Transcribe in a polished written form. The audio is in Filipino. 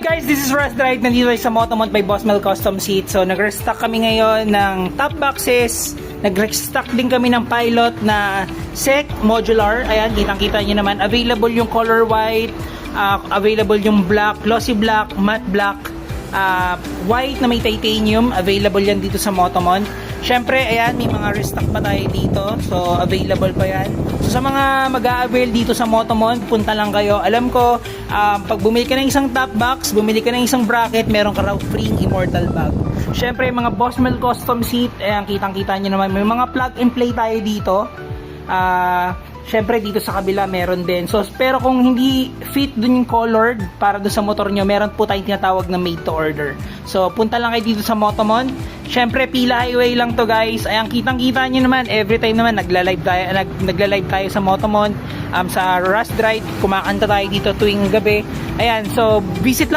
guys, this is Russ Drive. Nandito tayo sa Motomont by Boss Mel Custom Seat. So nag-restock kami ngayon ng top boxes. Nag-restock din kami ng pilot na SEC modular. Ayan, kitang-kita nyo naman. Available yung color white, available yung black, glossy black, matte black, white na may titanium. Available yan dito sa Motomont. Syempre, ayan, may mga restock pa tayo dito. So, available pa yan. So, sa mga mag-a-avail dito sa Motomont, punta lang kayo. Alam ko, pag bumili ka ng isang top box, bumili ka ng isang bracket, meron ka raw free Immortal bag. Syempre, mga Boss Mel Custom Seat, ayan, kitang-kita nyo naman. May mga plug and play tayo dito. Syempre, dito sa kabila, meron din. So, pero kung hindi fit dun yung colored para dun sa motor nyo, meron po tayong tinatawag na made to order. So, punta lang kayo dito sa Motomont. Syempre, pila highway lang to guys. Ayan, kitang-kita nyo naman. Every time naman, nagla-live tayo sa Motomont. Sa Russ Drive, kumakanta tayo dito tuwing gabi. Ayan, so, visit lang